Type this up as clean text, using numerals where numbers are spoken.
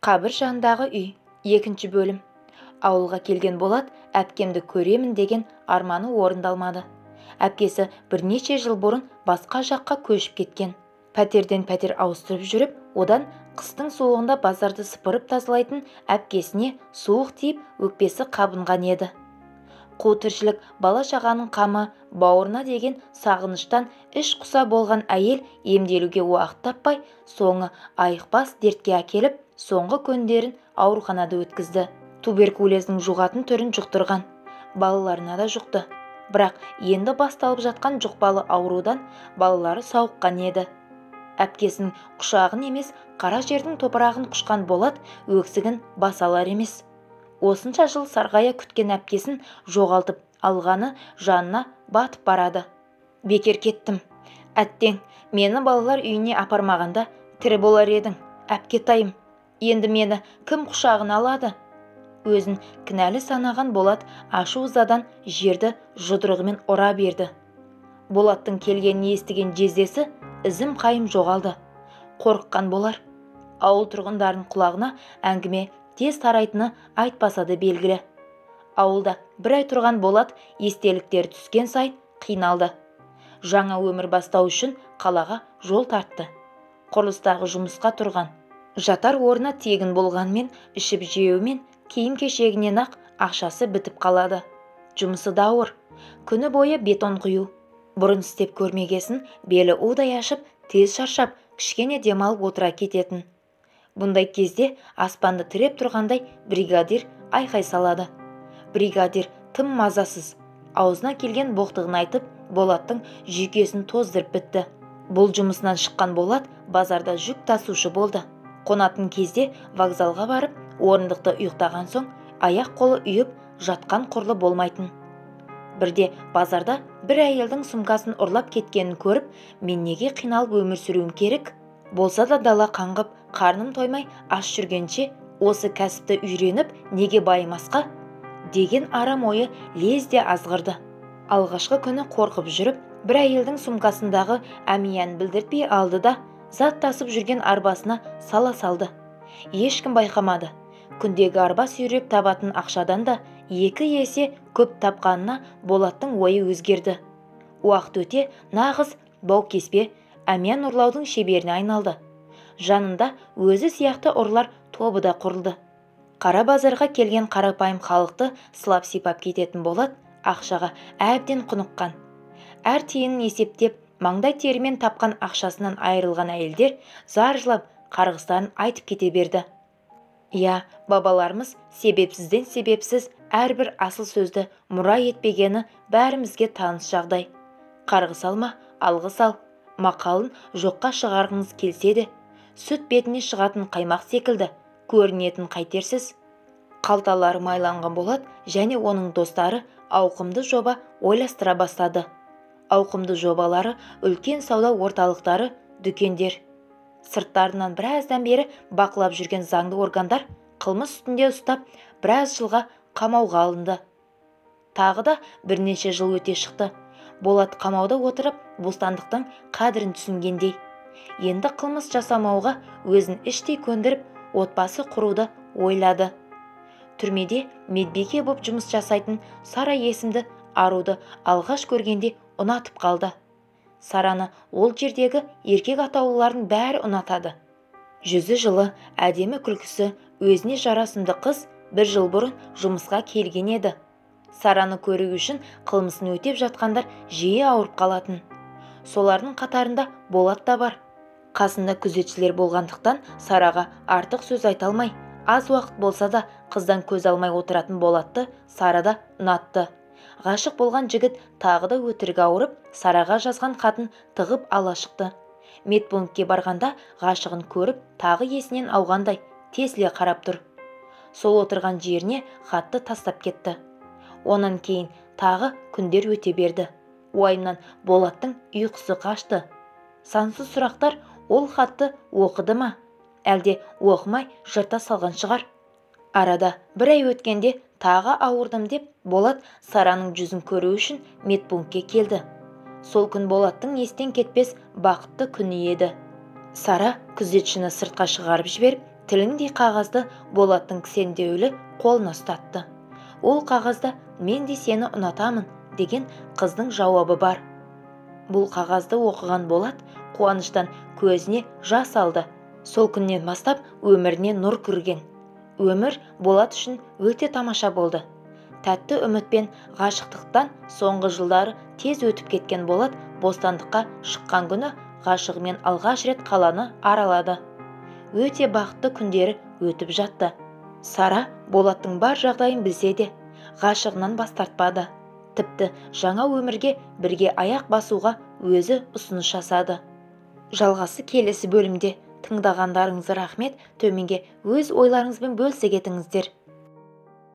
Қабір жанындағы үй. Екінші бөлім. Ауылға келген Болат әпкемді көремін деген арманы орындалмады. Әпкесі бірнеше жыл бұрын басқа жаққа көшіп кеткен. Пәтерден пәтер ауыстырып жүріп, одан қыстың суығында базарды сыпырып тазалайтын әпкесіне суық тиіп өкпесі қабынған еді. Қу тіршілік, бала шағаның қамы, бауырына деген сағыныштан іш құса болған әйел емделуге уақыт таппай, соңы айықпас дертке әкеліп, соңғы күндерін ауруханада өткізді. Туберкулездің жұғатын түрін жұқтырған. Балаларына да жұқты. Бірақ енді басталып жатқан жұқпалы аурудан балалары сауыққан еді. Әпкесінің құшағын емес, қара жердің топырағын құшқан Болат өксігін баса алар емес. Осынша жыл сарғая күткен әпкесін жоғалтып алғаны жанына батып барады. Бекер кеттім. Әттең, мені балалар үйіне апармағанда тірі болар едің, әпкетайым. Енді мені кім құшағына алады? Өзін кінәлі санаған Болат ашу-ызадан жерді жұдырығымен ұра берді. Болаттың келгенін естіген жездесі ізім қайым жоғалды. Қорыққан болар. Ауыл тұрғындарын құлағына әңгіме тез тарайтыны айтпаса да белгілі. Ауылда бір ай тұрған Болат естеліктер түскен сайын қиналды. Жаңа өмір бастау үшін қалаға жол тартты. Құрылыстағы жұмысқа тұрған. Жатар орны тегін болғанмен, ішіп жеумен, киім-кешегінен ақ ақшасы бітіп қалады. Жұмысы да ауыр. Күні бойы бетон құю. Бұрын істеп көрмегесін белі удай ашып, тез шаршап, кішкене демалып отыра кететін. Бұндай кезде аспанды тіреп тұрғандай бригадир айқай салады. Бригадир тым мазасыз. Аузына келген боқтығын айтып, Болаттың жүйкесін тоздырып бітті. Бұл жұмысынан шыққан Болат базарда жүк тасушы болды. Қонатын кезде вокзалға барып, орындықты ұйықтаған соң, аяқ қолы үйіп, жатқан құрлы болмайтын. Бірде базарда бір әйелдің сумкасын ұрлап кеткенін көріп, мен неге қиналып өмір сүруім керек? Болса да дала қаңғып, қарным тоймай аш жүргенше, осы кәсіпті үйреніп, неге байымасқа? Деген арам ойы лезде азғырды. Алғашқы күні қорқып жүріп, бір әйелдің сумкасындағы әмиян білдіртпей алды да, зат тасып жүрген арбасына сала салды. Ешкім байқамады. Күндегі арба сүйреп табатын ақшадан да 2 есе көп тапқанына Болаттың ойы өзгерді. Уақыт өте нағыз баукеспе әмиян ұрлаудың шеберіне айналды. Жанында өзі сияқты ұрлар тобы да құрылды. Қара базарға келген қарапайым халықты сылап сипап кететін Болат ақшаға әбден құныққан. Әр тиынын есептеп, маңдай терімен тапқан ақшасынан айырылған әйелдер зар жылап қарғыстарын айтып кете берді. Я, бабаларымыз себепсізден себепсіз әрбір асыл сөзді мұра етпегені бәрімізге таныс жағдай. Қарғыс алма, алғыс ал. Мақалын жоққа шығарғыңыз келсе де, сүт бетіне шығатын қаймақ секілді көрінетін қайтерсіз. Қалталары майланған Болат және оның достары ауқымды жоба ойластыра бастады. Ауқымды жобалары үлкен сауда орталықтары, дүкендер. Сырттарынан біраздан бері бақылап жүрген заңды органдар қылмыс үстінде ұстап, біраз жылға қамауға алынды. Тағы да бірнеше жыл өте шықты. Болат қамауда отырып, бостандықтың қадірін түсінгендей. Енді қылмыс жасамауға өзін іштей көндіріп, отбасы құруды ойлады. Түрмеде медбике боп жұмыс жасайтын Сара есімді аруды алғаш көргенде ұнатып қалды. Сараны ол жердегі еркек атаулылардың бәрі ұнатады. Жүзі жылы, әдемі күлкісі, өзіне жарасымды қыз 1 жыл бұрын жұмысқа келген еді. Сараны көру үшін қылмысын өтеп жатқандар жиі ауырып қалатын. Солардың қатарында Болат та бар. Қасында күзетшілер болғандықтан Сараға артық сөз айта алмай, аз уақыт болса да қыздан көз алмай отыратын Болатты Сара да ұнатты. Ғашық болған жігіт тағы да өтірік ауырып, Сараға жазған хатын тығып ала шықты. Медпунктке барғанда ғашығын көріп, тағы есінен ауғандай тесіле қарап тұр. Сол отырған жеріне хатты тастап кетті. Онан кейін тағы күндер өте берді. Уайымнан Болаттың ұйқысы қашты. Сансыз сұрақтар: ол хатты оқыды ма? Әлде оқымай жырта салған шығар? Арада 1 ай өткенде тағы ауырдым деп Болат Сараның жүзін көру үшін медпунктке келді. Сол күн Болаттың естен кетпес бақытты күні еді. Сара күзетшіні сыртқа шығарып жіберіп, Тіліңдей қағазды Болаттың кісендеулі қолына ұстатты. Ол қағазда «Мен де сені ұнатамын» деген қыздың жауабы бар. Бұл қағазды оқыған Болат қуаныштан көзіне жас алды. Сол күннен бастап өміріне нұр кірген. Өмір Болат үшін өте тамаша болды. Тәтті үмітпен ғашықтықтан соңғы жылдары тез өтіп кеткен Болат бостандыққа шыққан күні ғашығымен алғаш рет қаланы аралады. Өте бақытты күндері өтіп жатты. Сара Болаттың бар жағдайын білсе де, ғашығынан бас тартпады. Тіпті жаңа өмірге бірге аяқ басуға өзі ұсыныс жасады. Жалғасы келесі бөлімде. Тыңдағандарыңызға рахмет. Төменге өз ойларыңызбен бөлісе кетіңіздер.